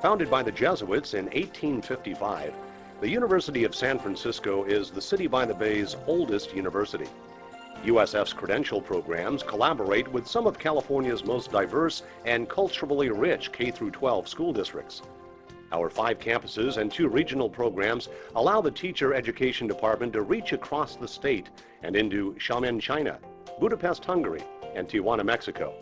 Founded by the Jesuits in 1855, the University of San Francisco is the City by the Bay's oldest university. USF's credential programs collaborate with some of California's most diverse and culturally rich K-12 school districts. Our 5 campuses and 2 regional programs allow the Teacher Education Department to reach across the state and into Xiamen, China, Budapest, Hungary, and Tijuana, Mexico.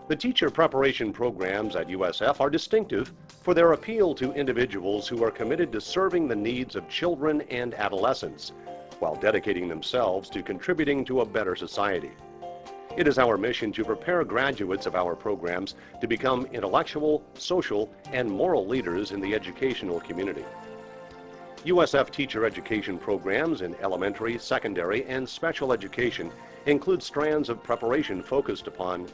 The teacher preparation programs at USF are distinctive for their appeal to individuals who are committed to serving the needs of children and adolescents, while dedicating themselves to contributing to a better society. It is our mission to prepare graduates of our programs to become intellectual, social, and moral leaders in the educational community. USF teacher education programs in elementary, secondary, and special education include strands of preparation focused upon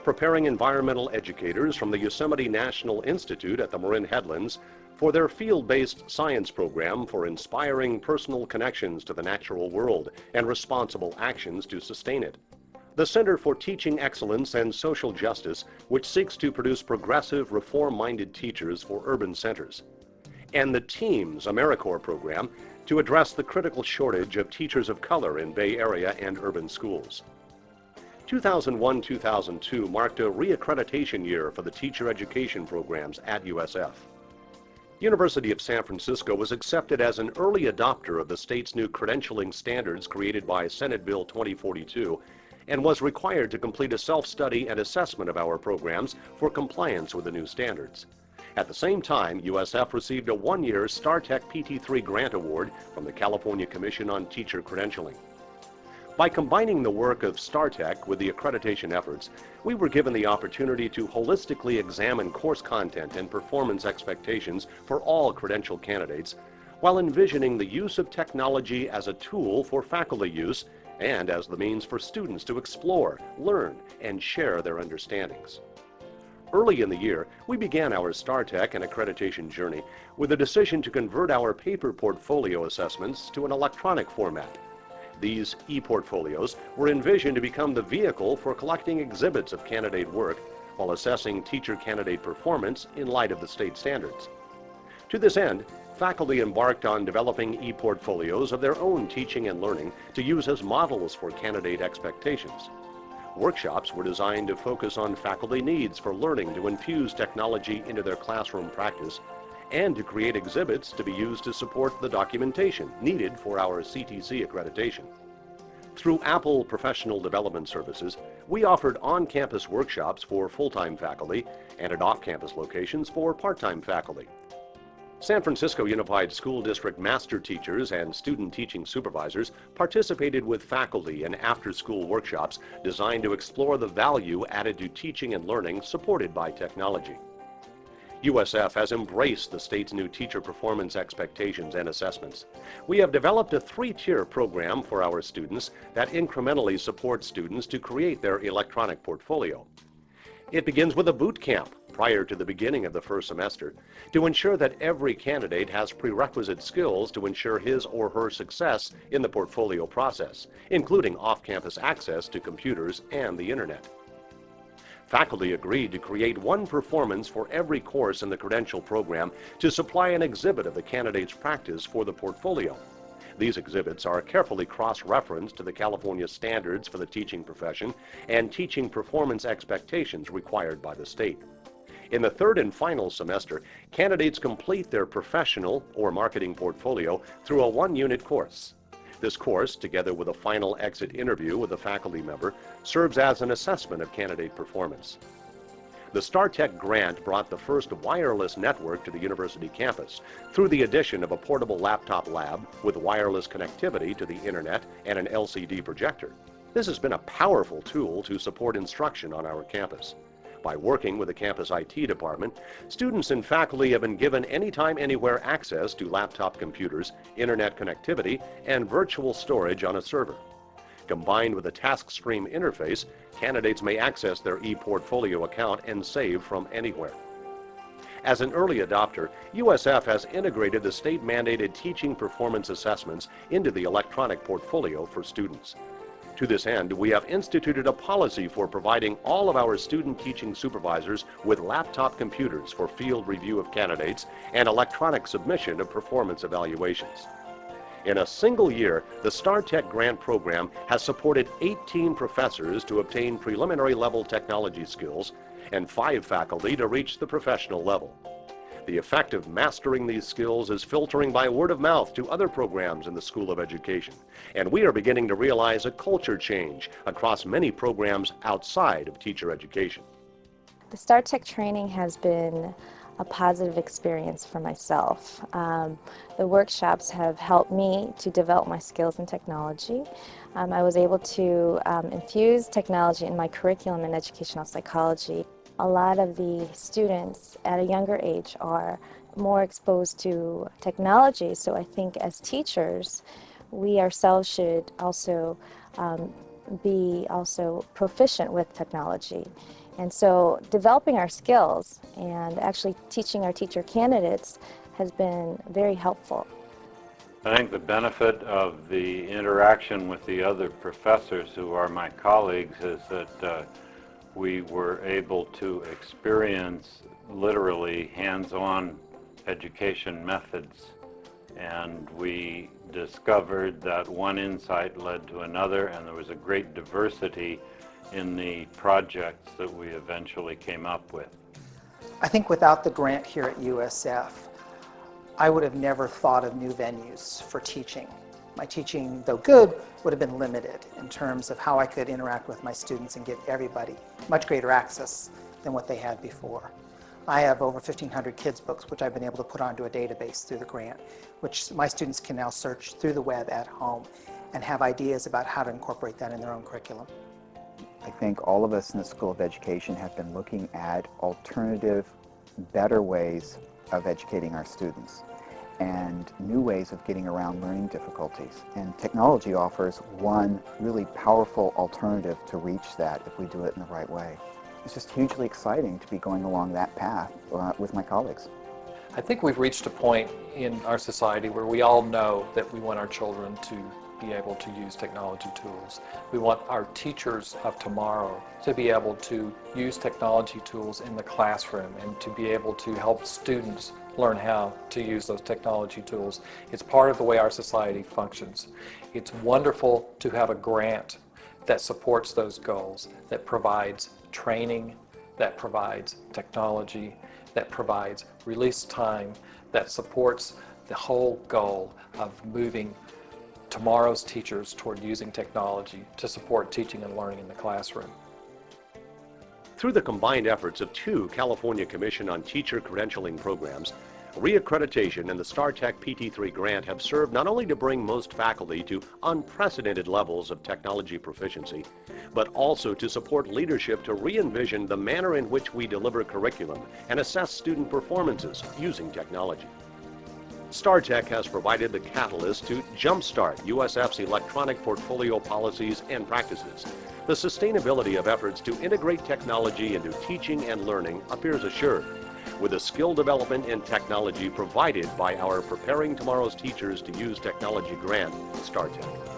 preparing environmental educators from the Yosemite National Institute at the Marin Headlands for their field-based science program for inspiring personal connections to the natural world and responsible actions to sustain it. The Center for Teaching Excellence and Social Justice, which seeks to produce progressive, reform-minded teachers for urban centers. And the TEAMS AmeriCorps program to address the critical shortage of teachers of color in Bay Area and urban schools. 2001-2002 marked a reaccreditation year for the teacher education programs at USF. University of San Francisco was accepted as an early adopter of the state's new credentialing standards created by Senate Bill 2042 and was required to complete a self-study and assessment of our programs for compliance with the new standards. At the same time, USF received a 1-year StarTEC PT3 grant award from the California Commission on Teacher Credentialing. By combining the work of StarTEC with the accreditation efforts, we were given the opportunity to holistically examine course content and performance expectations for all credential candidates, while envisioning the use of technology as a tool for faculty use and as the means for students to explore, learn, and share their understandings. Early in the year, we began our StarTEC and accreditation journey with a decision to convert our paper portfolio assessments to an electronic format. These e-portfolios were envisioned to become the vehicle for collecting exhibits of candidate work while assessing teacher candidate performance in light of the state standards. To this end, faculty embarked on developing e-portfolios of their own teaching and learning to use as models for candidate expectations. Workshops were designed to focus on faculty needs for learning to infuse technology into their classroom practice and to create exhibits to be used to support the documentation needed for our CTC accreditation. Through Apple Professional Development Services, we offered on-campus workshops for full-time faculty and at off-campus locations for part-time faculty. San Francisco Unified School District master teachers and student teaching supervisors participated with faculty in after-school workshops designed to explore the value added to teaching and learning supported by technology. USF has embraced the state's new teacher performance expectations and assessments. We have developed a 3-tier program for our students that incrementally supports students to create their electronic portfolio. It begins with a boot camp prior to the beginning of the first semester to ensure that every candidate has prerequisite skills to ensure his or her success in the portfolio process, including off-campus access to computers and the internet. Faculty agreed to create one performance for every course in the credential program to supply an exhibit of the candidate's practice for the portfolio. These exhibits are carefully cross-referenced to the California standards for the teaching profession and teaching performance expectations required by the state. In the 3rd and final semester, candidates complete their professional or marketing portfolio through a 1-unit course. This course, together with a final exit interview with a faculty member, serves as an assessment of candidate performance. The StarTEC grant brought the first wireless network to the university campus through the addition of a portable laptop lab with wireless connectivity to the internet and an LCD projector. This has been a powerful tool to support instruction on our campus. By working with the campus IT department, students and faculty have been given anytime, anywhere access to laptop computers, internet connectivity, and virtual storage on a server. Combined with a TaskStream interface, candidates may access their ePortfolio account and save from anywhere. As an early adopter, USF has integrated the state-mandated teaching performance assessments into the electronic portfolio for students. To this end, we have instituted a policy for providing all of our student teaching supervisors with laptop computers for field review of candidates and electronic submission of performance evaluations. In a single year, the StarTEC grant program has supported 18 professors to obtain preliminary level technology skills and 5 faculty to reach the professional level. The effect of mastering these skills is filtering by word of mouth to other programs in the School of Education, and we are beginning to realize a culture change across many programs outside of teacher education. The StarTEC training has been a positive experience for myself. The workshops have helped me to develop my skills in technology. I was able to infuse technology in my curriculum in educational psychology. A lot of the students at a younger age are more exposed to technology, so I think as teachers, we ourselves should also be proficient with technology. And so developing our skills and actually teaching our teacher candidates has been very helpful. I think the benefit of the interaction with the other professors who are my colleagues is that we were able to experience literally hands-on education methods, and we discovered that one insight led to another, and there was a great diversity in the projects that we eventually came up with. I think without the grant here at USF, I would have never thought of new venues for teaching. My teaching, though good, would have been limited in terms of how I could interact with my students and give everybody much greater access than what they had before. I have over 1,500 kids' books, which I've been able to put onto a database through the grant, which my students can now search through the web at home and have ideas about how to incorporate that in their own curriculum. I think all of us in the School of Education have been looking at alternative, better ways of educating our students and new ways of getting around learning difficulties. And technology offers one really powerful alternative to reach that if we do it in the right way. It's just hugely exciting to be going along that path with my colleagues. I think we've reached a point in our society where we all know that we want our children to be able to use technology tools. We want our teachers of tomorrow to be able to use technology tools in the classroom and to be able to help students learn how to use those technology tools. It's part of the way our society functions. It's wonderful to have a grant that supports those goals, that provides training, that provides technology, that provides release time, that supports the whole goal of moving tomorrow's teachers toward using technology to support teaching and learning in the classroom. Through the combined efforts of 2 California Commission on Teacher Credentialing programs, reaccreditation and the StarTEC PT3 grant have served not only to bring most faculty to unprecedented levels of technology proficiency, but also to support leadership to re-envision the manner in which we deliver curriculum and assess student performances using technology. StarTEC has provided the catalyst to jumpstart USF's electronic portfolio policies and practices. The sustainability of efforts to integrate technology into teaching and learning appears assured, with the skill development in technology provided by our Preparing Tomorrow's Teachers to Use Technology grant, StarTEC.